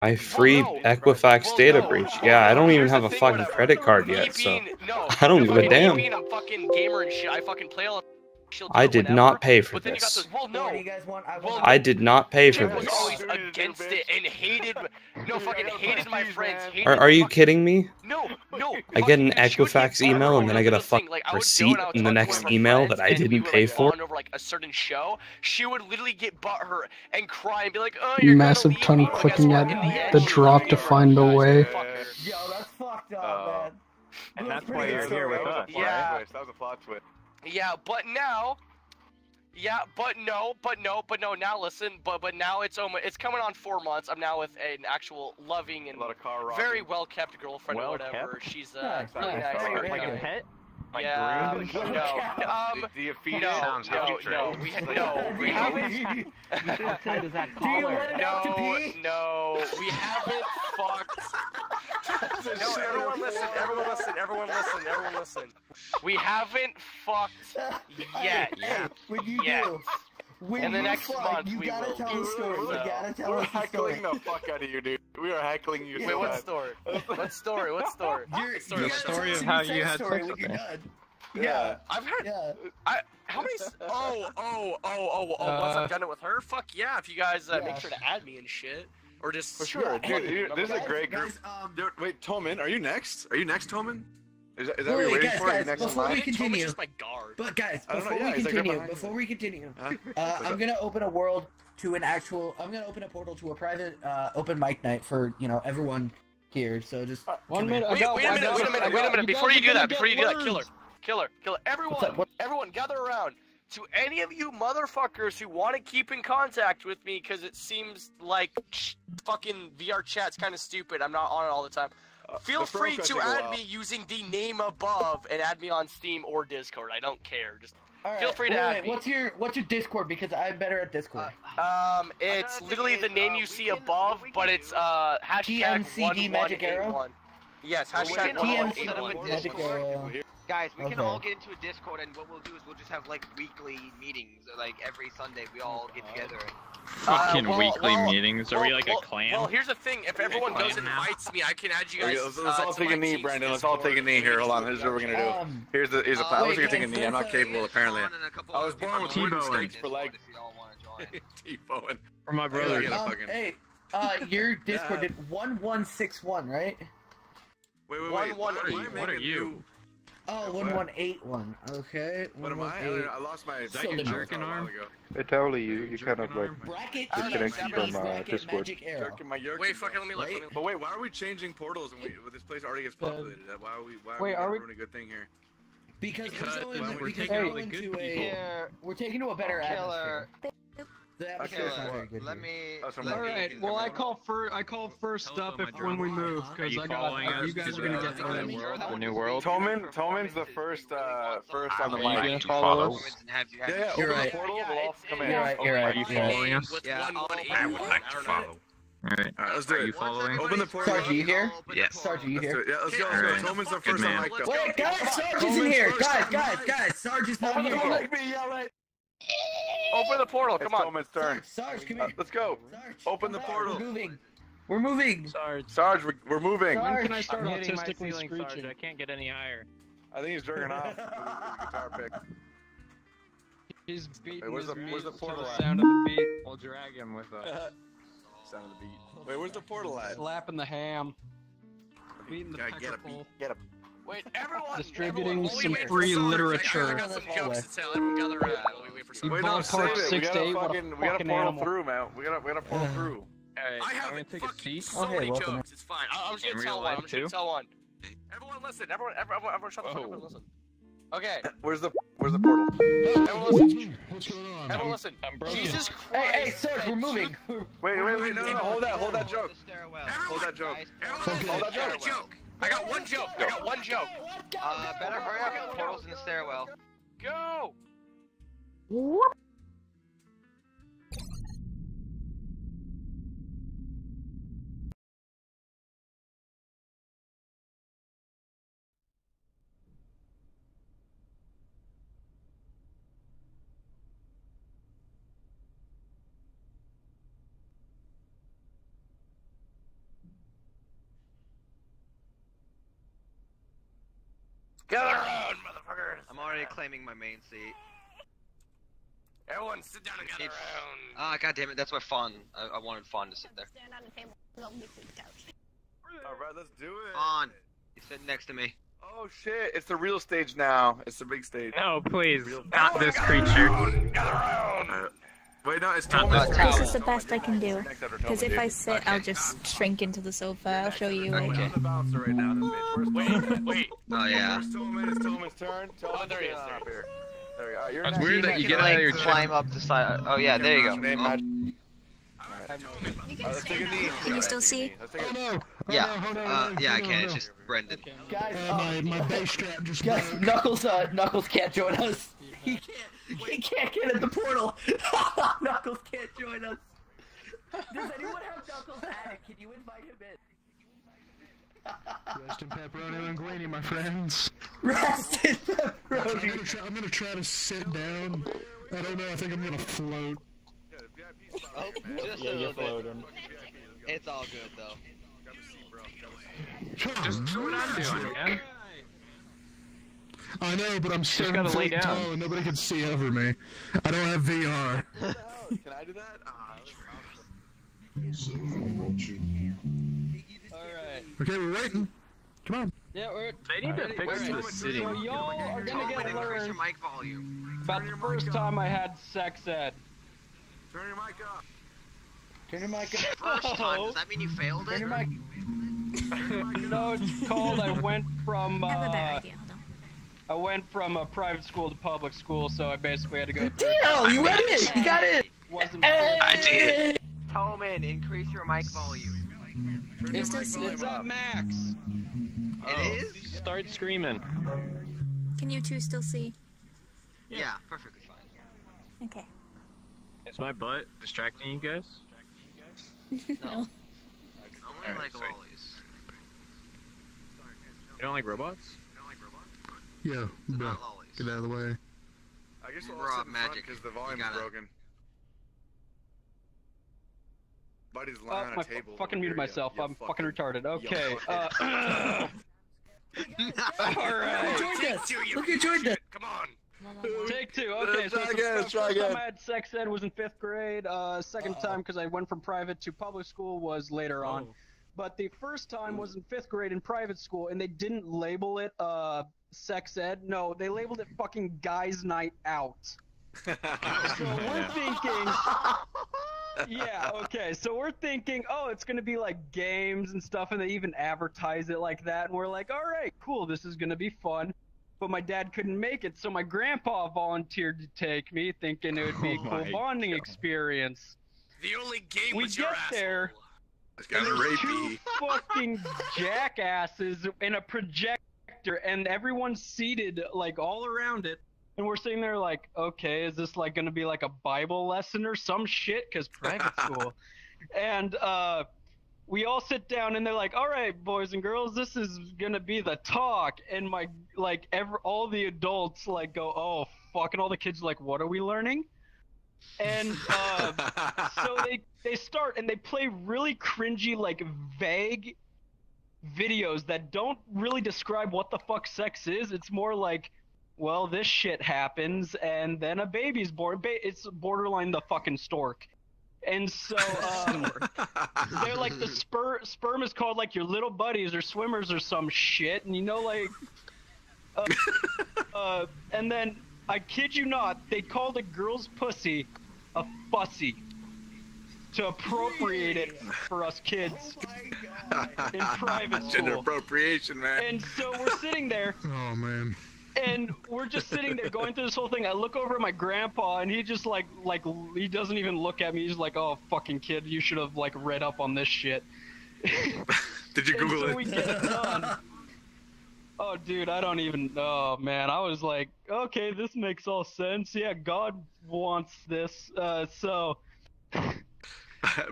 My free Equifax data breach. Yeah, I don't even have a fucking credit card yet, so I don't give a damn. I'm fucking gamer and shit. I fucking play all. I did not pay for this. I did not pay for this. Always against it and hated, hated my friends. Are you kidding me? No. I get an Equifax email and then I get a fucking receipt in the next email that I didn't pay for. Over like a certain show, she would literally get butthurt and cry and be like, "Oh, you're massive tongue clicking at the drop to find a way." Yo, that's fucked up, man. And that's why you're here with us. Yeah. Right? That was a plot twist. Yeah, but now. Yeah, but no. Now listen, but now it's coming on 4 months. I'm now with an actual loving and very well kept girlfriend or whatever. She's really nice. Like a pet? Yeah, Do you feed no, we haven't. No, we haven't fucked. No, everyone listen. We haven't fucked yet. When you do, in the next month, you we gotta will. tell the story. You gotta tell us the story. We're heckling the fuck out of you, dude. We are heckling you. Wait, what story? What story? The story of how you had sex with me. Yeah. I've had. How many? Once I've done it with her, fuck yeah! If you guys make sure to add me and shit, or just for sure, dude. This is a great group. Dude, wait, Tolman, are you next? Are you next, Tolman? Is that what you're waiting for? Guys, before we continue, just my guard. But guys, before we continue, I'm gonna open a world to an actual. I'm gonna open a portal to a private open mic night for everyone here. So just 1 minute. Wait a minute. Before you do that, Killer. Everyone, gather around. To any of you motherfuckers who want to keep in contact with me, because it seems like fucking VRChat's kind of stupid. I'm not on it all the time. Feel free to add me using the name above and add me on Steam or Discord. I don't care. Just feel free to add me. What's your Discord? Because I'm better at Discord. It's literally the name you see above, but it's hashtag TMCD Magic Arrow. Yes, hashtag TMCD Magic Arrow. Guys, we can all get into a Discord, and what we'll do is we'll just have like weekly meetings, like every Sunday we all get together. Fucking weekly meetings? Are we like a clan? Well, here's the thing. If everyone goes and invites me, I can add you guys. Let's all take a knee, Brandon. Let's all take a knee here. Hold on. Here's what we're gonna do. Here's the plan. Let's take a knee. I'm not capable, apparently. I was born with wooden stakes for legs. T-bowing. For my brother. Hey, your Discord did 1161, right? Wait. 118. What are you? Oh, 1181. Okay. What am I? I lost my. Is that your jerking arm? It's totally you. You kind of like bracket disconnected from Discord. Wait, fucking let me look. But wait, why are we changing portals when this place already gets populated? Why are we doing a good thing here? Because we're taking to a better atmosphere. The atmosphere is not very good. Alright, well I call first up when we move, because you guys are gonna get the new world. Tolman's the first on the mic. Follow. Yeah, you're right. Portal, we'll all come in. You're right. Are you following us? Yeah, I would like to follow. Alright, let's do it. Are you following? Open the portal. Sarge, you here? Yes. Sarge, you here? Yeah, let's go. Tolman's the first on mic though. Wait, guys, Sarge is in here. Guys, Sarge is not here. Make me yell it. Open the portal, come on. Tolman's turn. Sarge, come here. Let's go. Sarge, Open the portal. We're moving. Sarge, we're moving. When can I start autistically screeching? I can't get any higher. I think he's jerking off. Guitar pick. He's beating where's the portal at? sound of the beat. We'll drag him with a sound of the beat. Wait, where's the portal at? Slapping the ham. Beating the pecker pole. Get him. Wait, everyone! Distributing some free literature. I got some jokes to tell. Everyone gather around. Wait for some. Wait, no, save it. We gotta portal through, man. We gotta portal through. I have fucking so many jokes. It's fine. I was gonna tell one. Everyone listen. Everyone shut the fuck up and listen. Okay. Where's the portal? Everyone listen. Everyone listen. Jesus Christ. Hey, Sarge, we're moving. Wait, no, hold that joke. Hold that joke. Hold that joke. I got one joke. Better hurry up, the portal's in the stairwell. Go! already claiming my main seat. Everyone sit down and gather around. Ah, god damn it, that's my Fawn. I wanted Fawn to sit there. Stand on the table. Alright, let's do it. Fawn, he's sitting next to me. Oh shit, it's the real stage now. It's the big stage. No, please, not this creature. Gather around. Wait, no, it's Not Thomas. this This is the best I can do. Because if I sit, I'll just shrink into the sofa. I'll show you. Like... Okay. The bouncer right now. Wait. Oh yeah. It's Tillman's turn. Oh, there he is. There we go. You're That's next. weird that you can get out of your climb up the side. Oh yeah, there you go. Name Oh. match. Let's take a knee. Can you still see? Let's take a Yeah. Yeah, I can. It's just Brendan. Guys, my bass strap just guys, broke. Knuckles can't join us. He can't get in the portal. Knuckles can't join us. Does anyone have Knuckles' attic? Can you invite him in? Rest in pepperoni linguine, my friends. Rest in pepperoni. I'm gonna try to sit down. I don't know. I think I'm gonna float. Oh, just Yeah, a you're little bit. floating. It's all good though. Just do what I'm doing, man. I know, but I'm Just 7 gotta lay feet down. tall and nobody can see over me. I don't have VR. Can I do that? Alright. Okay, we're waiting. Come on. Yeah, we're... They need to fix the city. So y'all are gonna Tillman, get increase your learned mic volume. about the first time I had sex ed. Turn your mic up. Turn your mic up. First time, does that mean you failed it? Turn your mic. No, it's called I went from, I have a better idea. Hold on. I went from a private school to public school, so I basically had to go through Dino, you went in. You got it. wasn't I did. Tillman, increase your mic volume. It's at max. It is? Start screaming. Can you two still see? Yeah, perfectly fine. Okay. Is my butt distracting you guys? No. Only Alright, like sweet. lollies. You don't like robots? Yeah, It's bro. not lollies. Get out of the way. I guess we'll Raw all sit in front magic. because the You volume's gotta- broken. Buddy's Oh, lying on I a table. fucking over muted here, myself. you I'm fucking retarded. Okay. fucking- Alright. Joined us. Look who joined us. Come on. Take two. Okay, so Try the again, first try time again. I had sex ed was in 5th grade. Second time, because I went from private to public school, was later on. But the first time was in 5th grade in private school, and they didn't label it sex ed. No, they labeled it fucking guys' night out. So we're thinking, yeah, okay. So we're thinking, oh, it's gonna be like games and stuff, and they even advertise it like that. And we're like, all right, cool, this is gonna be fun. But my dad couldn't make it, so my grandpa volunteered to take me, thinking it would be a Oh cool my bonding God. experience. The only game We was your get there, This and guy's there's two rapey. fucking jackasses and a projector, and everyone's seated like all around it. And we're sitting there like, okay, is this like gonna be like a Bible lesson or some shit? Cause private school. And we all sit down and they're like, all right, boys and girls, this is gonna be the talk. And all the adults like go, oh fuck, and all the kids are like, what are we learning? And so they start and they play really cringy, like vague videos that don't really describe what the fuck sex is. It's more like, well, this shit happens, and then a baby's born. It's borderline the fucking stork. And so, they're like, the sperm is called like your little buddies or swimmers or some shit, and you know, like, and then, I kid you not, they called a girl's pussy a fussy to appropriate it for us kids in private Gender school. appropriation, man. And so we're sitting there, Oh man. and we're just sitting there going through this whole thing. I look over at my grandpa, and he just like he doesn't even look at me. He's like, "Oh, fucking kid, you should have like read up on this shit." Did you And Google so it? we get it done. Oh, dude, I don't even. Oh man, I was like, okay, this makes all sense. Yeah, God wants this. So.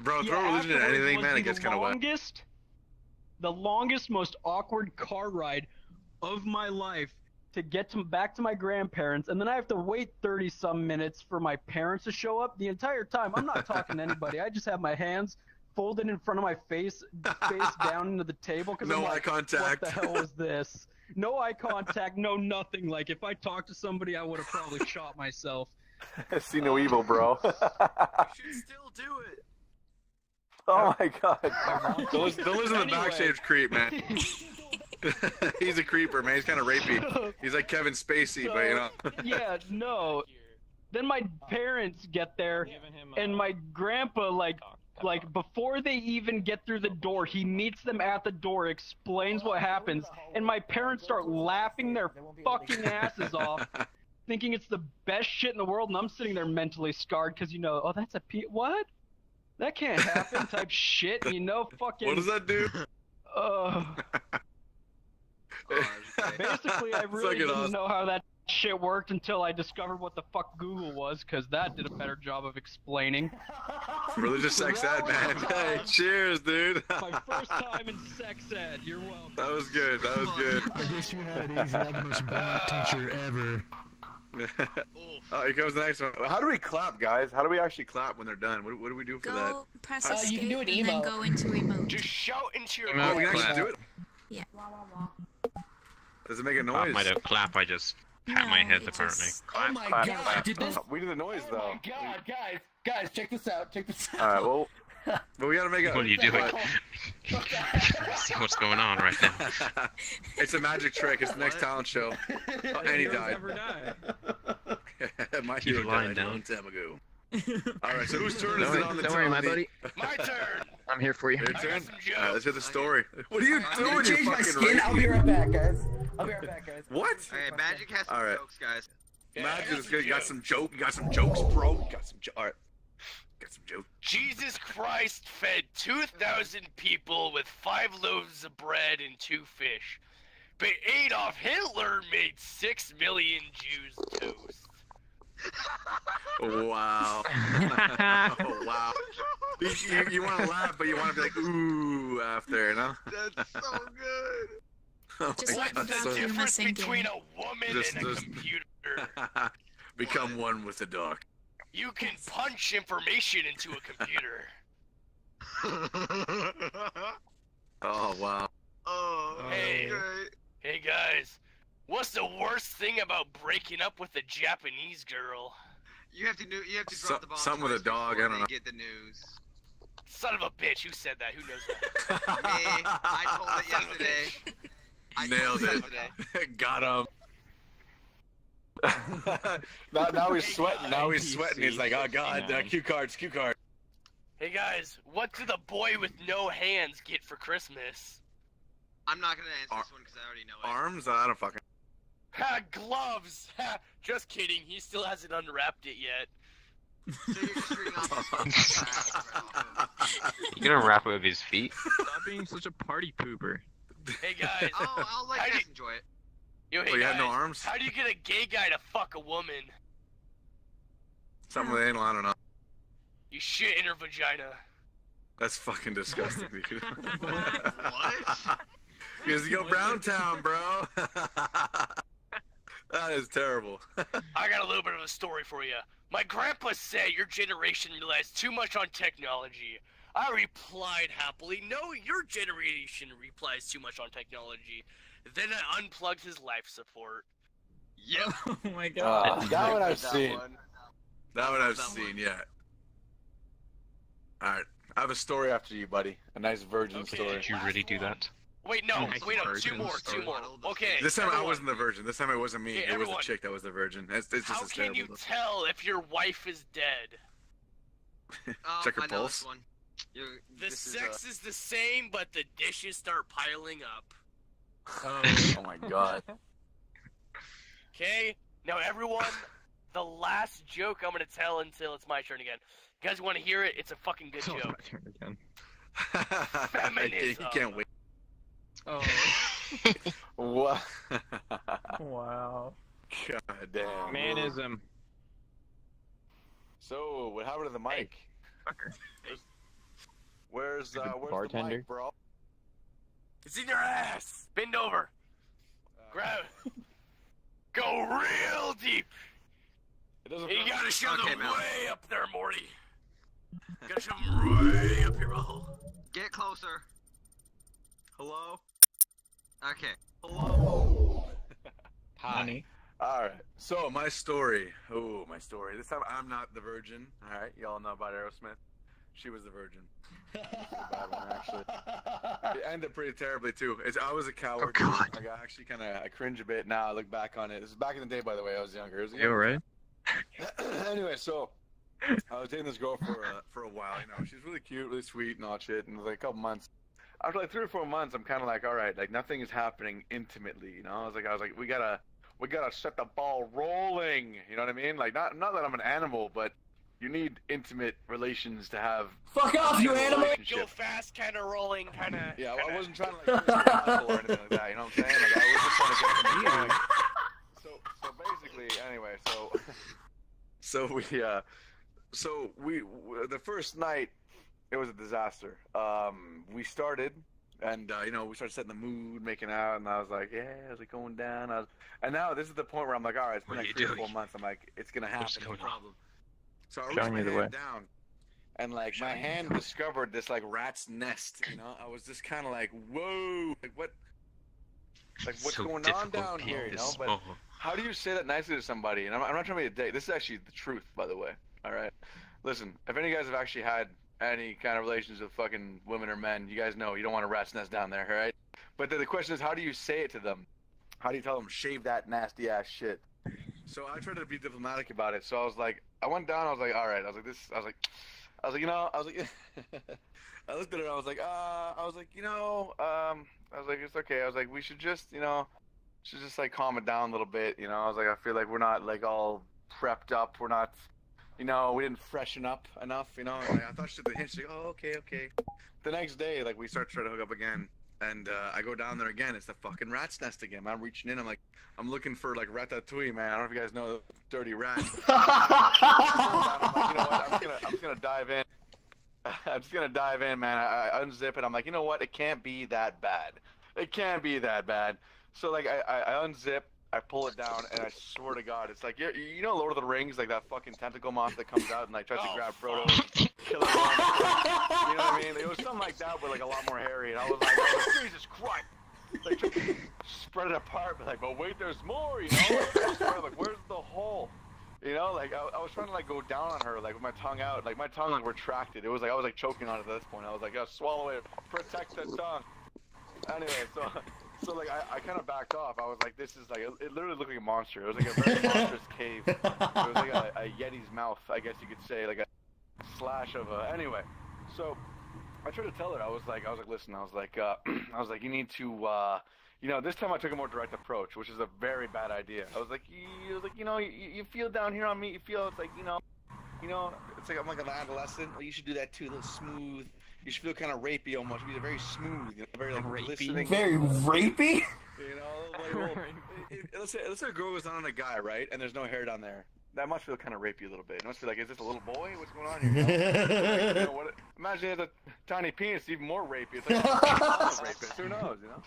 Bro, throw Yeah, religion at afterwards anything, was man, it gets kind of wet. The longest, most awkward car ride of my life to get back to my grandparents, and then I have to wait 30-some minutes for my parents to show up. The entire time, I'm not talking to anybody. I just have my hands folded in front of my face down into the table because No I'm eye like, contact. what the hell was this? No eye contact, no nothing. Like, if I talked to somebody, I would have probably shot myself. See no evil, bro. You should still do it. Oh my god. Don't listen to the backstage creep, man. He's a creeper, man. He's kind of rapey. He's like Kevin Spacey, So, but you know. Yeah, no. Then my parents get there, and my grandpa, like before they even get through the door, he meets them at the door, explains what happens, and my parents start laughing their fucking asses off, thinking it's the best shit in the world, and I'm sitting there mentally scarred because, you know, oh, that's a what? That can't happen type shit, you know, fucking... What does that do? Basically, I really didn't know how that shit worked until I discovered what the fuck Google was, because that did a better job of explaining. Religious sex ed, man. Hey, cheers, dude. My first time in sex ed. You're welcome. That was good. That was good. I guess you had it easy. I'm the most boring teacher ever. Oh, here comes the next one. How do we clap, guys? How do we actually clap when they're done? What do we do for that? Go press escape you can do an and then go into emote. Just shout into your Oh, we can actually do it? Yeah. Does it make a I noise? might have clap, I just pat my head apparently. Oh my god! Did this? We do the noise, though. Oh my god, guys, check this out. Check this out. Alright, well, but we gotta make a... What are you doing? See what's going on right now. It's a magic trick. It's the next talent show. Oh, and he died. My Keep hero lying died down. a long time ago. Alright, so whose turn is it on the Don't worry, my buddy. My turn. I'm here for you. Your turn? Alright, let's hear the story. What are you I'm doing, gonna you change my fucking skin. I'll rapey? be right back, guys. I'll be right back, guys. What? Alright, Magic has some Alright. jokes, guys. Magic is good. You got some jokes, bro. You got some jokes. Alright. Got some jokes. Jesus Christ fed 2,000 people with 5 loaves of bread and 2 fish. But Adolf Hitler made 6 million Jews toast. Wow. Oh, wow. You want to laugh, but you want to be like, ooh, after, you know? That's so good. Oh Just my let God, the so- vacuum Difference sink in. between a woman Just- and a just- computer. Become one with the dog. You can punch information into a computer. Oh, wow. Oh, Hey. great. Hey guys, what's the worst thing about breaking up with a Japanese girl? You have to drop the bomb. Something with a twice dog, before I don't they know. Get the news. Son of a bitch, who said that? Who knows that? Me, I told it yesterday. Nailed it. Yesterday. Got him. now he's sweating. Now he's sweating. He's like, oh god, cue cards, cue cards. Hey guys, what did the boy with no hands get for Christmas? I'm not gonna answer this one because I already know it. Arms? I don't fucking. Ha, gloves! Ha, just kidding, he still hasn't unwrapped it yet. So you're just reading off You gonna wrap it with his feet? Stop being such a party pooper. Hey guys, I'll let How you do guys enjoy it. yo, hey Oh, you guys, have no arms? how do you get a gay guy to fuck a woman? Something with anal, I don't know. You shit in her vagina. That's fucking disgusting, dude. What? Because you go Brown Town, bro. That is terrible. I got a little bit of a story for you. My grandpa said your generation relies too much on technology. I replied happily, no, your generation relies too much on technology. Then I unplugged his life support. Yep. Oh my god. That one I've That seen. one. That one I've seen, yeah. Alright, I have a story after you, buddy. A nice virgin story. Did you really do that? Wait, no, Nice wait, no, two virgin more. story. Okay. This time I everyone, wasn't the virgin. This time it wasn't me. Okay, It was everyone. the chick that was the virgin. It's just How as can you terrible. tell if your wife is dead? Oh, Check her I know pulse. this one. The This sex is the same, but the dishes start piling up. Oh my god. Okay? Now, everyone, the last joke I'm gonna tell until it's my turn again. You guys want to hear it? It's a fucking good joke. My turn again. He can't wait. Oh. What? Wow. God damn. Manism. So, what happened to the mic? Fucker. Where's the bartender? mic, bro? It's in your ass! Bend over. Grab it. Go real deep. It doesn't. You gotta shove Okay, them Mel. way up there, Morty. Gotta shove them way up your hole. Get closer. Hello? Okay. Hello? Hi. Alright, so my story. Oh, my story. This time I'm not the virgin. Alright, y'all know about Aerosmith. She was the virgin. This is a bad one, actually. It ended pretty terribly, too. I was a coward. Oh, God. Like, I actually I cringe a bit now. I look back on it. This is back in the day, by the way. I was younger. You alright? Anyway, so I was dating this girl for a while. You know, she's really cute, really sweet, and all shit. And it was like a couple months. After like 3 or 4 months, I'm kind of like, all right, like nothing is happening intimately. You know, I was like, we gotta set the ball rolling. You know what I mean? Like, not that I'm an animal, but you need intimate relations to have. Fuck off, you animal! Go fast, kind of rolling, kind of. Yeah, I wasn't trying to like or anything like that. You know what I'm saying? Like, I was just trying to get something going. So basically, anyway, so we the first night, it was a disaster. We started, and you know, we started setting the mood, making out, and I was like, yeah, how's it going down? And now this is the point where I'm like, all right, it's been like 3 or 4 months. I'm like, it's gonna happen, no problem. So I reached my hand down, and like my hand discovered this like rat's nest. You know, I was just kind of like, whoa, like what's so going on down here? You know, but how do you say that nicely to somebody? And I'm not trying to be a dick. This is actually the truth, by the way. All right, listen, if any of you guys have actually had any kind of relations with fucking women or men, you guys know you don't want a rat's nest down there, right? But the question is, how do you say it to them? How do you tell them, shave that nasty ass shit? So I tried to be diplomatic about it. So I was like, I went down. I was like, all right. I was like, you know, I looked at her. I was like, it's okay. I was like, we should just, you know, like calm it down a little bit. You know, I was like, I feel like we're not like all prepped up. We're not. You know, we didn't freshen up enough, you know, and I thought she did the hint. She's like, oh, okay. The next day, like, we start trying to hook up again, and I go down there again. It's the fucking rat's nest again. I'm reaching in. I'm like, I'm looking for, like, ratatouille, man. I don't know if you guys know Dirty Rat. I'm like, you know what? I'm just gonna dive in. I'm just gonna dive in, man. I unzip it. I'm like, you know what? It can't be that bad. It can't be that bad. So, like, I unzip. I pull it down, and I swear to God, it's like, you know Lord of the Rings, like that fucking tentacle moth that comes out and like tries to grab Frodo and kill him. You know what I mean? It was something like that, but like a lot more hairy, and I was like, oh, Jesus Christ! Like, spread it apart, but like, but wait, there's more, you know? Like, where's the hole? You know, like, I was trying to like go down on her, like with my tongue out, like my tongue like retracted. It was like, I was like choking on it at this point. I was like, swallow it, protect the tongue. Anyway, so like I kind of backed off. I was like, this is like, it literally looked like a monster. It was like a very monstrous cave. It was like a Yeti's mouth, I guess you could say, like a slash of a. Anyway, so I tried to tell her. I was like, listen. I was like, you need to, you know, this time I took a more direct approach, which is a very bad idea. I was like, you know, you feel down here on me. You feel it's like, you know, it's like I'm like an adolescent. Well, you should do that too, a little smooth. You should feel kind of rapey almost. Be very smooth, you know, very like glistening. Very rapey. You know, like, well, let's say a girl goes down on a guy, right, and there's no hair down there. That must feel kind of rapey a little bit. It must feel like, is this a little boy? What's going on here? You know? Like, you know, imagine it has a tiny penis, even more rapey. It's like a rapist. Who knows, you know?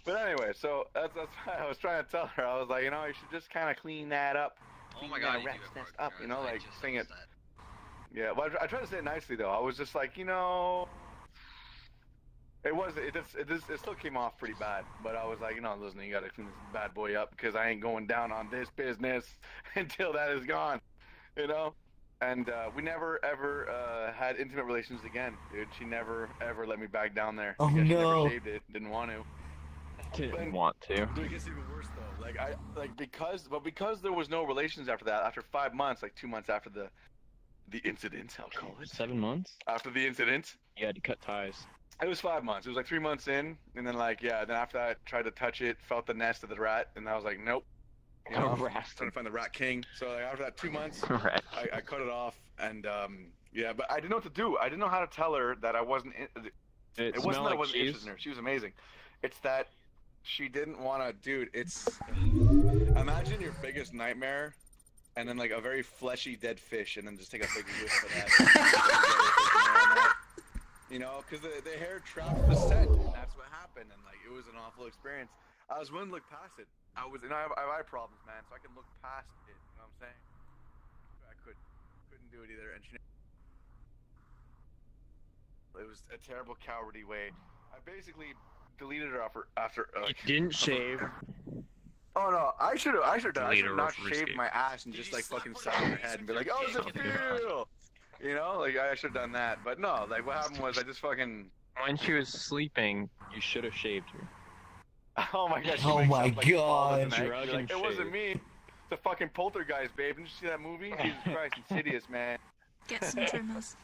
But anyway, so that's what I was trying to tell her. I was like, you know, you should just kind of clean that up. Oh my God, rat's nest up, you know, like sing it. Yeah, well, I tried to say it nicely though. I was just like, you know, it still came off pretty bad. But I was like, you know, listen, you gotta clean this bad boy up because I ain't going down on this business until that is gone, you know. And we never ever had intimate relations again, dude. She never ever let me back down there. Oh no! She never shaved it. Didn't want to. Didn't want to. Dude, it gets even worse though. Because there was no relations after that. After 5 months, like 2 months after the incident, I'll call it. 7 months? After the incident. You had to cut ties. It was 5 months. It was like 3 months in, and then like, yeah, then after that, I tried to touch it, felt the nest of the rat, and I was like, nope. You know, trying to find the rat king. So like, after that 2 months, I cut it off, and yeah, but I didn't know what to do. I didn't know how to tell her that I wasn't. It wasn't that I wasn't interested in her. She was amazing. It's that she didn't want to. Dude, it's imagine your biggest nightmare. And then like a very fleshy dead fish, and then just take a big whiff of that. You know, because the hair trapped the scent, and that's what happened. And like it was an awful experience. I was willing to look past it. I have eye problems, man, so I can look past it. You know what I'm saying? I couldn't do it either. And it was a terrible, cowardly way. I basically deleted her after. You didn't shave. Oh no, I should have done. I Delete should her not after shaved escape. my ass and just like fucking sat on her head and be like, "Oh, it's a feel." You know, like I should have done that. But no, like what happened was I just fucking. When she was sleeping, you should have shaved her. Oh my gosh. Oh my god. Like, it wasn't me. It's a fucking poltergeist, babe. Didn't you see that movie? Jesus Christ, Insidious, man. Get some trimmers.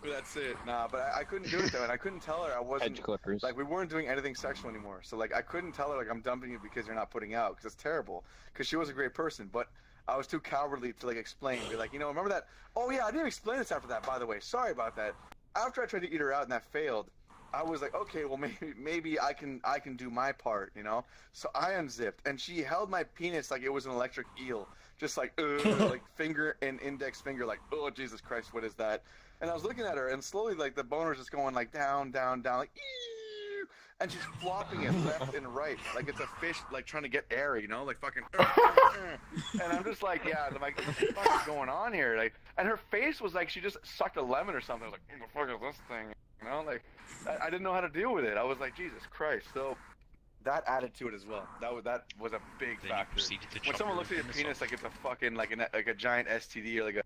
That's it. Nah, but I couldn't do it though, and I couldn't tell her I wasn't. Edge clippers. Like we weren't doing anything sexual anymore, so like I couldn't tell her like I'm dumping you because you're not putting out, because it's terrible. Because she was a great person, but I was too cowardly to like explain. Be like, you know, remember that? Oh yeah, I didn't explain this after that, by the way. Sorry about that. After I tried to eat her out and that failed, I was like, okay, well maybe I can do my part, you know. So I unzipped, and she held my penis like it was an electric eel, just like like finger and index finger, like oh Jesus Christ, what is that? And I was looking at her, and slowly like the boner's just going like down, down, down, like eeeew, and she's flopping it left and right, like it's a fish like trying to get air, you know, like fucking. And I'm just like, yeah, I'm like, what the fuck is going on here? Like, and her face was like she just sucked a lemon or something. I was like, what the fuck is this thing? You know, like. I didn't know how to deal with it. I was like, Jesus Christ. So that added to it as well. That was a big factor. When someone looks at your penis like it's a fucking like a giant STD or like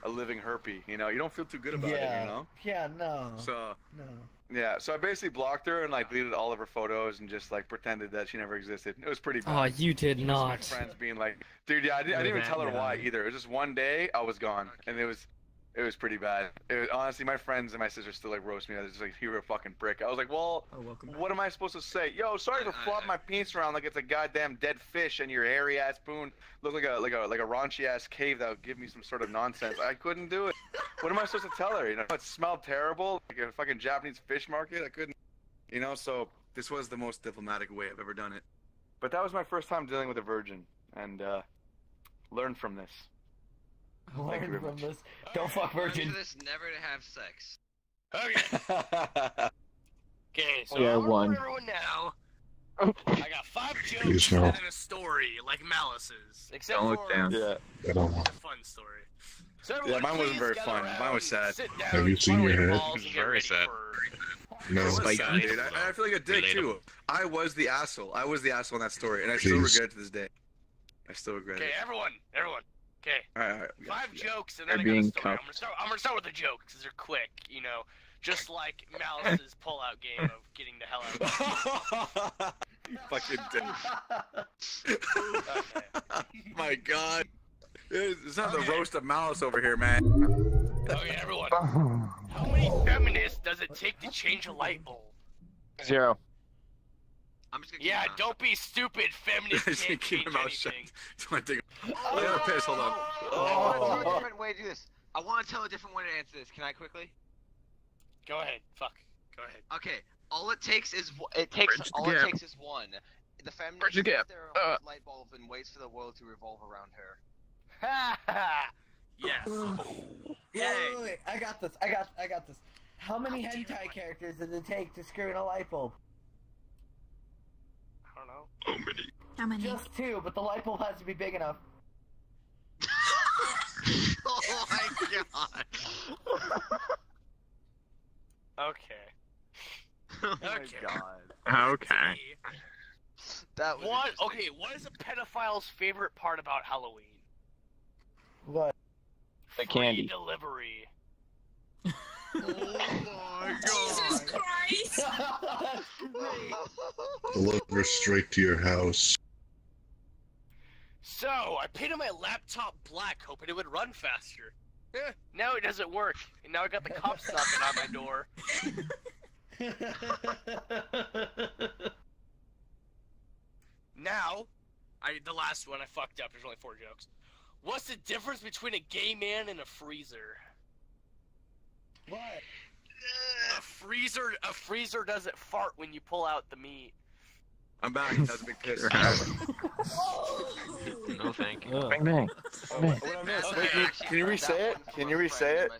a living herpes, you know, you don't feel too good about it, you know? Yeah, no. So No. yeah, so I basically blocked her and like deleted all of her photos and just like pretended that she never existed. It was pretty bad. Oh, you did not. My friends being like, dude, yeah, I didn't even tell her why either. It was just one day I was gone, and it was pretty bad. Honestly, my friends and my sister still like roast me. I was just like, "You're a fucking prick." I was like, "Well, what am I supposed to say?" Yo, sorry to flop my penis around like it's a goddamn dead fish, and your hairy ass spoon look like a raunchy ass cave that would give me some sort of nonsense. I couldn't do it. What am I supposed to tell her? You know, it smelled terrible, like a fucking Japanese fish market. I couldn't, you know. So this was the most diplomatic way I've ever done it. But that was my first time dealing with a virgin, and learn from this. Learn from this. Don't fuck virgin. This never to have sex. Okay. Okay, so Yeah, I'm one. everyone now. I got 5 jokes Please no. and a story, like Malice's. Except Don't look for down. Yeah. I don't want. a fun story. So everyone, mine wasn't please very gather fun. around, Mine was sad. sit down, Have you seen put away your head? balls, It was and get very ready sad. No. It was Spike sad, on. dude. I feel like a dick too. Relatable. I was the asshole. I was the asshole in that story, and I still Jeez. regret it to this day. I still regret Okay, it. everyone. Okay. All right. 5 jokes and They're then I got a being story. cuffed. I'm gonna start with the jokes because they're quick, you know, just like Malice's pull-out game of getting the hell out. You fucking dick. Okay. My God. It's not the roast of Malice over here, man. Okay, everyone. How many feminists does it take to change a light bulb? 0. I'm just gonna Yeah, keep it don't be stupid. Feminists Just can't keep change your mouth shut. anything. So I think. I got a piss. Hold on. I want to tell a different way to do this. I want to tell a different way to answer this. Can I quickly? Go ahead. Fuck. Go ahead. Okay. All it takes is one. The feminist Bridge the takes gap. their light bulb and waits for the world to revolve around her. Ha ha. Yes. Wait, I got this. I got this. How many hentai characters does it take to screw in a light bulb? I don't know. How many? Just 2, but the light bulb has to be big enough. Oh my god. Okay. Oh my Okay. god. Okay. That was What? interesting. Okay. What is a pedophile's favorite part about Halloween? What? The Free candy. delivery. Oh my Jesus god. Christ! Deliver straight to your house. So, I painted my laptop black, hoping it would run faster. Now it doesn't work, and now I got the cops knocking on my door. Now, the last one I fucked up. There's only 4 jokes. What's the difference between a gay man and a freezer? What? A freezer doesn't fart when you pull out the meat. I'm back. That was a big piss. No, thank you. Bang bang. What I missed? Wait, can you re-say it? Can you re-say it?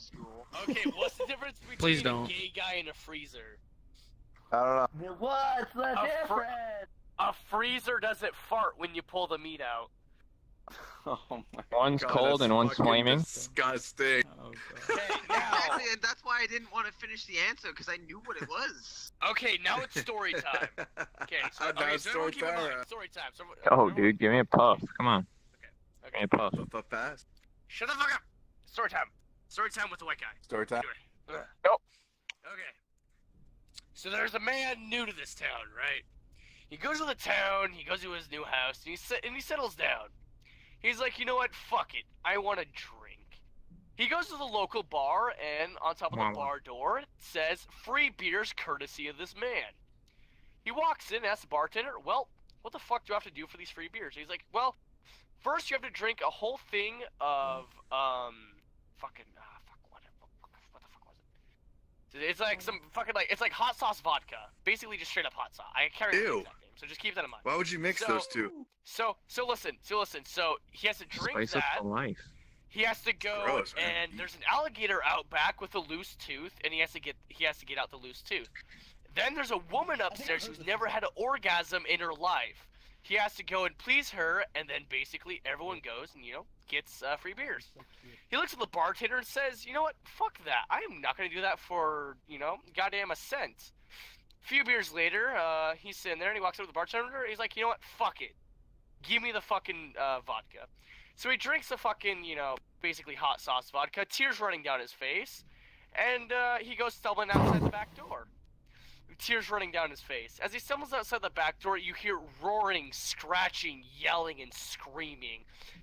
Okay, what's the difference between Please don't. a gay guy and a freezer? I don't know. What's the A difference? A freezer doesn't fart when you pull the meat out. Oh my One's God, cold that's and one's fucking flaming. Disgusting. Okay, now. Exactly, and that's why I didn't want to finish the answer, because I knew what it was. Okay, now it's story time. Okay, so, Now okay, it's so everyone story keep in time. mind, story time. So, Oh, everyone- dude, give me a puff. Come on. Okay. Give me a puff. What fast? Shut the fuck up. Story time. Story time with the white guy. Story time. Nope. Okay. So there's a man new to this town, right? He goes to the town, he goes to his new house, and he settles down. He's like, you know what? Fuck it. I want a drink. He goes to the local bar, and on top of the bar door, it says, free beers courtesy of this man. He walks in, asks the bartender, well, what the fuck do I have to do for these free beers? He's like, well, first you have to drink a whole thing of, what the fuck was it? It's like some fucking, like, it's like hot sauce vodka. Basically just straight up hot sauce. I can't remember the exact name, so just keep that in mind. Why would you mix those two? So listen. So he has to drink Spice that. up the life. He has to go, Gross, man. and there's an alligator out back with a loose tooth, and he has to get out the loose tooth. Then there's a woman upstairs who's never had an orgasm in her life. He has to go and please her, and then basically everyone goes and, gets free beers. He looks at the bartender and says, you know what, fuck that. I am not going to do that for, goddamn a cent. A few beers later, he's sitting there and he walks over to the bartender and he's like, you know what, fuck it. Give me the fucking vodka. So he drinks the fucking, basically hot sauce vodka, tears running down his face, and he goes stumbling outside the back door. Tears running down his face. As he stumbles outside the back door, you hear roaring, scratching, yelling, and screaming.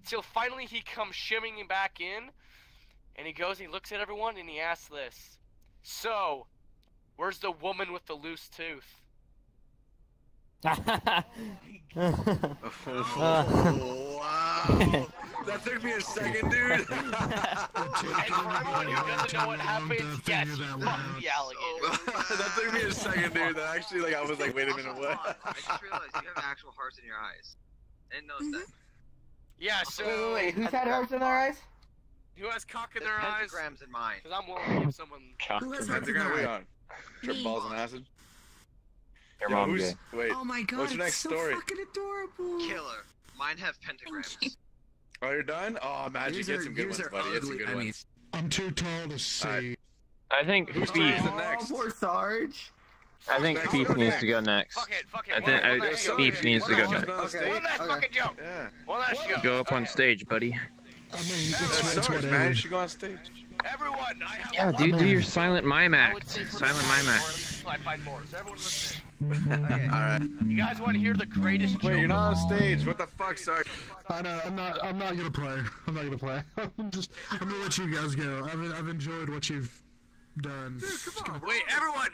Till finally he comes shimmying back in, and he goes and he looks at everyone and he asks this. So, where's the woman with the loose tooth? Oh, wow. That took me a second, dude. And for everyone who doesn't know what happens, yes, you fucked the alligator. That took me a second, dude. That actually, I was like, wait a minute, what? I just realized you have actual hearts in your eyes. I didn't notice that. Yeah, so... Wait, who's had hearts in their eyes? Who has cock in their eyes? Pentagrams in mine. Because I'm willing to give someone... Who has hearts in Pentagram, their we eyes? on? Trip balls and acid? Your Yo, mom who's... gay. Wait, Oh my god, what's your next it's so story? fucking adorable. Killer. Mine have pentagrams. Oh, you're done? Oh, Magic, Yours get are- some good yours ones, are buddy. Get some ugly, good I mean- ones. I'm too tall to see. I think Who's Thief. the next? Poor Sarge. I think Next, Thief go needs next. to go next. Fuck it. I think Thief needs to go next. One last fucking joke. Yeah. One last joke. Go up on Okay. stage, buddy. I mean, it's Sarge, whatever. man. You should go on stage. Everyone, I have Yeah, one dude, do more. your silent mime I act. would say for Silent the mime more, act. until I find more. So everyone listen. Okay. Alright. You guys want to hear the greatest joke? Wait, you're not on stage. What the fuck, Sarge? I know, I'm not gonna play. I'm not gonna play. I'm gonna let you guys go. I've enjoyed what you've done. Wait, everyone,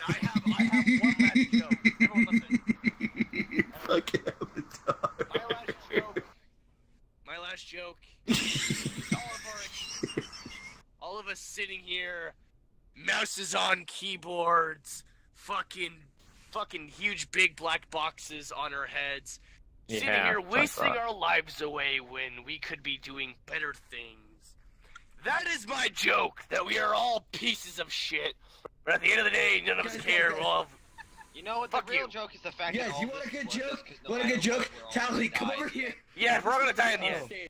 I have one last joke. Everyone listen. Fucking avatar. My last joke. All of us sitting here, mouses on keyboards, fucking huge big black boxes on our heads, sitting Yeah, here fuck wasting that. our lives away when we could be doing better things. That is my joke, that we are all pieces of shit. But at the end of the day, none of us care. We'll all... You know what? Fuck The real you. joke is the fact Yes, that all you want a this good was just joke? 'cause no Want a matter good joke? what, we're all Tally, gonna come die. over here. Yeah, we're all gonna die in the Oh. end.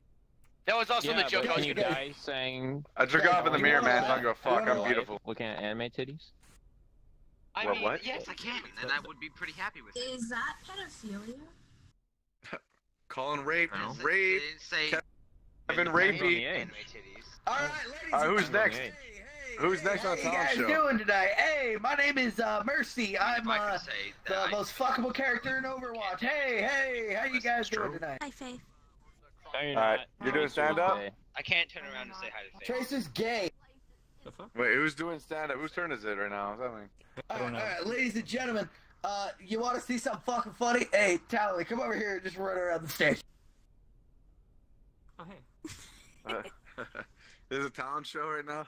That was also the joke I But was can you gonna die saying, I jerk off in the mirror, man. I don't give a fuck. I'm beautiful. looking at anime titties? I What, mean, what? yes, I can, and I would be pretty happy with it. Is that pedophilia? Calling rape. No. They Rape. didn't say Kevin Rapey. Rapey. anime titties. All right, ladies. Alright, who's and next? gentlemen. Who's next on the How you talent guys show? doing tonight? Hey, my name is Mercy. I'm I can say the that. most fuckable character in Overwatch. Hey, how you guys doing tonight? Hi, Faith. No, you're Alright, not. you're doing stand-up? I can't turn around and say hi to Faith. Tracer's gay. Wait, who's doing stand-up? Whose turn is it right now? Is that me? All right, ladies and gentlemen, you want to see something fucking funny? Hey, Tally, come over here and just run around the stage. Oh, hey. There's a talent show right now?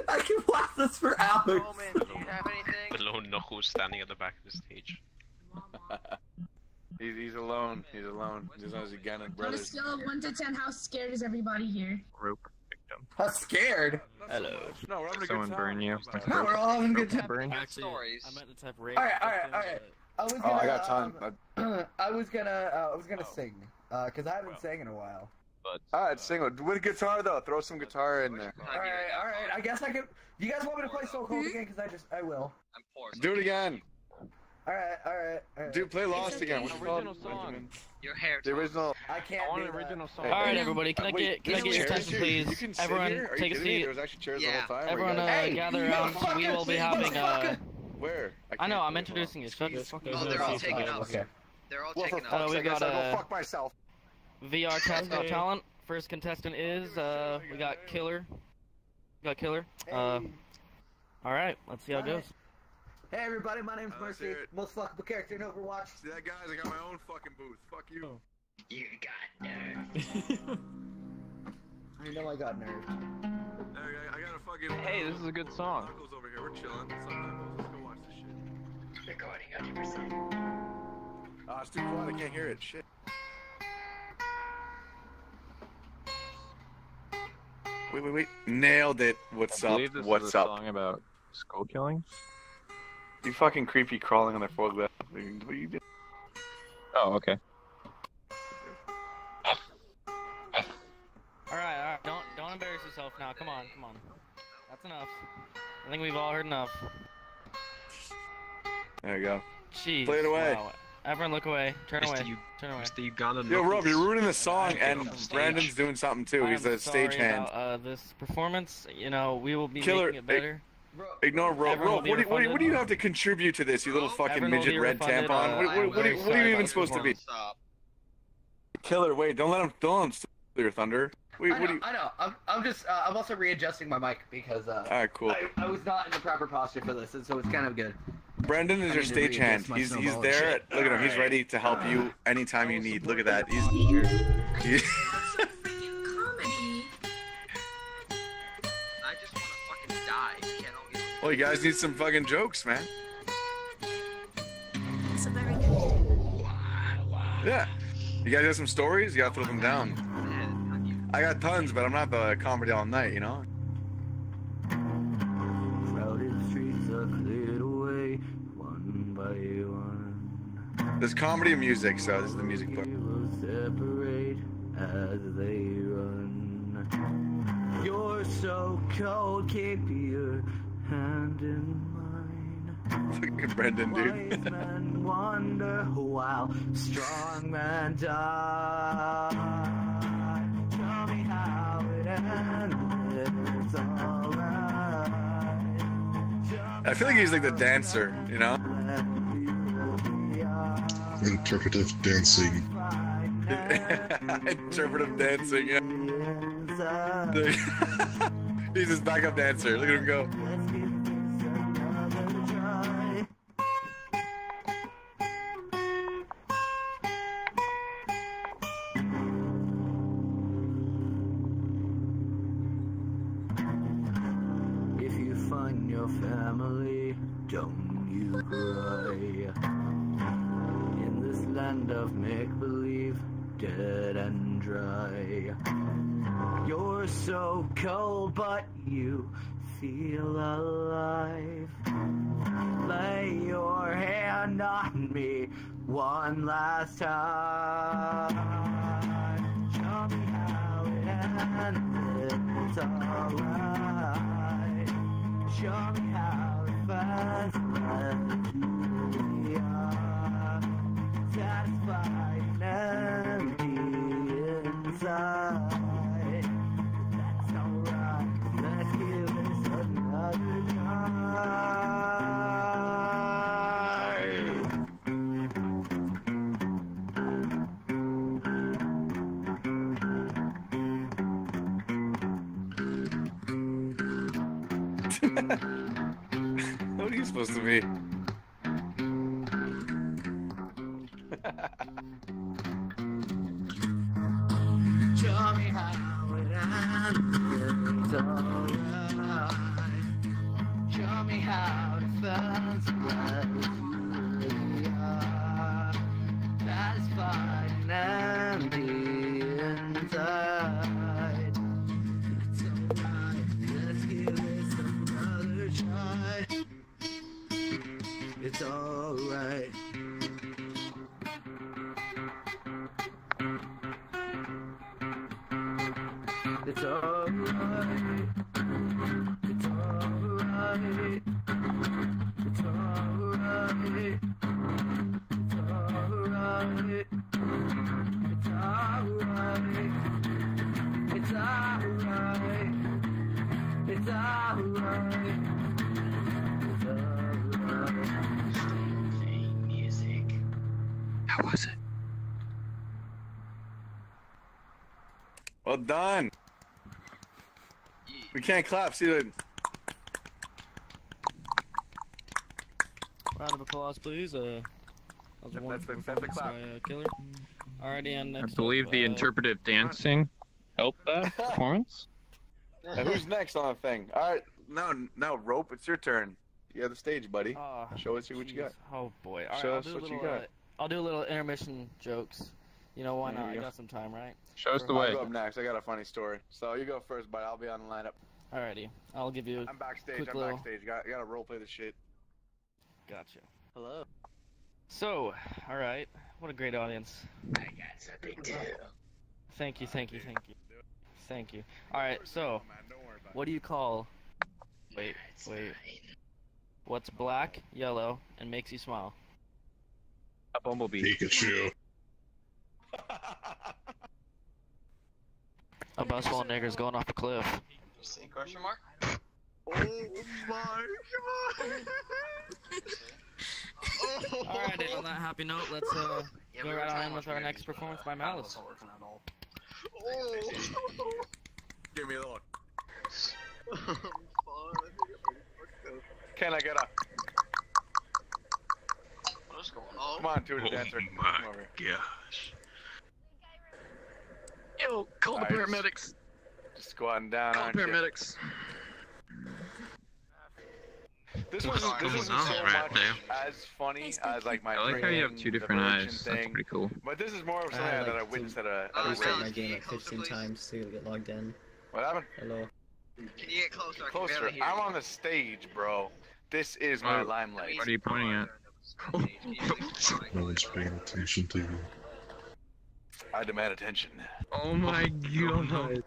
I can watch this for hours. Roman, do you have anything? The lone knuckle standing at the back of the stage. He's alone. He's alone. He's on his Gannon On a brothers. scale of 1 to 10, how scared is everybody here? Rope victim. I'm scared. Hello. No, we're having a good Someone time. burn you. No, we're all having a good time. Burn. Stories. I meant to type rape. All right. I was gonna, Oh, I got time. I was gonna sing, cause I haven't sang in a while. Alright, sing with guitar though. Throw some guitar in there. Alright. I guess I could. You guys want me to play So Cold again? Cause I will. I'm poor. Do it again. Alright. Dude, play Lost again. What's Original song. Your hair. The original. I can't. I want do an that. original song. Hey, All right, everybody, can I get your chairs attention, here? please? You can sit Everyone, here? Are you take a kidding me? seat. There was actually chairs the Yeah. whole time. Everyone, Hey, gather you around. motherfuckers, We will be you having motherfucker. Where? I know, I'm introducing you. Shut the fuck Oh, up. they're all taking up. Okay. They're all Well, for taking fuck's up. we sake, I got guess I'll a- go fuck myself. VRChat Got Talent. First contestant is we got Killer. All right, let's see how it goes. Hey everybody, my name's Let's Mercy, hear it. most fuckable character in Overwatch. See that, guys? I got my own fucking booth. Fuck you. You got nerve. I know I got nerfed. I got a fucking. Hey, this is a good song. Uncle's over here. We're chilling. Let's go watch this shit. Recording 100%. Ah, it's too quiet. I can't hear it. Shit. Wait. Nailed it. What's I up? believe this What's is a up? song about skull killing. You fucking creepy crawling on their forklift. What are you doing? Oh, okay. All right. Don't embarrass yourself now. Come on. That's enough. I think we've all heard enough. There you go. Jeez. Play it away. Wow. Everyone, look away. Turn away. Turn away. Mr. Ugandan. Yo, Rob, you're ruining the song, and stage. Brandon's doing something too. I He's am a stage sorry hand. about, this performance. You know, we will be Killer, making it better. Ignore Rob. Everyone will Rob, be what do you refunded. have to contribute to this, you little fucking Everyone will midget be red refunded, tampon? What are you even supposed to be? Stop. Killer, wait, don't let him steal your thunder. Wait, I what do you? know. I'm just. I'm also readjusting my mic because Alright, cool. I was not in the proper posture for this, and so it's kind of good. Brendan is I your need to stage hand. readjust my He's snowball there. and Look at him. He's ready to help you anytime you need. Look at that. He's. I just want to fucking die. You can't all get. Well, you guys need some fucking jokes, man. So very good. Yeah. You guys have some stories? You gotta throw them down. I got tons, but I'm not the comedy all night, you know? Crowded streets are cleared away, one by one. There's comedy and music, so this is the music part. We will separate as they run. You're so cold, keep your hand in mine. Fucking Brendan, Wise dude. men wonder while strong men die. Tell me how it ended. It's alright. I feel like he's like the dancer, you know? Interpretive dancing. Interpretive dancing, yeah. He's his backup dancer. Look at him go. If you find your family, don't you cry. In this land of make-believe, dead and dry. You're so cold, but you feel alive. Lay your hand on me one last time. Show me how it ended. It's alright. Show me how it finds we are satisfied and empty inside. That's alright. Let's give this another try. What are you supposed to be? Show me how it ends. It's alright. Show me how it feels we are satisfied and empty inside. It's alright. Let's give this another try. It's alright. It's alright. It's alright. It's alright. It's alright. It's alright. It's alright. It's alright. It's alright. Music. How was it? Well done. We can't clap. See the. Round of applause, please. That was a wonderful that's the performance clap. by Killer. Alrighty, and I next believe up, the interpretive dancing helped that performance. And who's next on the thing? All right, now Rope, it's your turn. You have the stage, buddy. Show us what you got. Oh boy! All Show right, us what you got. I'll do a little intermission jokes. You know why There not? you I go. got some time, right? Show us the I'll way. go up next. I got a funny story. So you go first, buddy. I'll be on the lineup. Alrighty, I'll give you. I'm backstage. Quick I'm little- backstage. You gotta role play the shit. Gotcha. Hello. So, all right. What a great audience. I got something too. Thank you, thank you, thank you, thank you. All right. So, what do you call? Wait. What's black, yellow, and makes you smile? A bumblebee. Pikachu. A bus full of niggers going off a cliff. Question mark? Oh my god! Alright, on that happy note, let's go right on in with our next performance by Malice. Give me a look. Can I get a? What's going on? Come on, to the dancer. Oh my gosh. Yo, call the Alright, paramedics. Just squatting down, Call aren't the you? paramedics. This What's wasn't going so on right much now? as funny as like my I like how you have brain, two the different virgin eyes. That's thing. pretty cool. But this is more of something I that I like witnessed to- at a I restart my Rose, game can you like get closer, 15 please? times to get logged in. What happened? Hello. Can you get closer? I can Closer. barely hear I'm you. on the stage, bro. This is my Oh, limelight. What are you pointing at? No one's paying attention to you. I demand attention. Oh my god.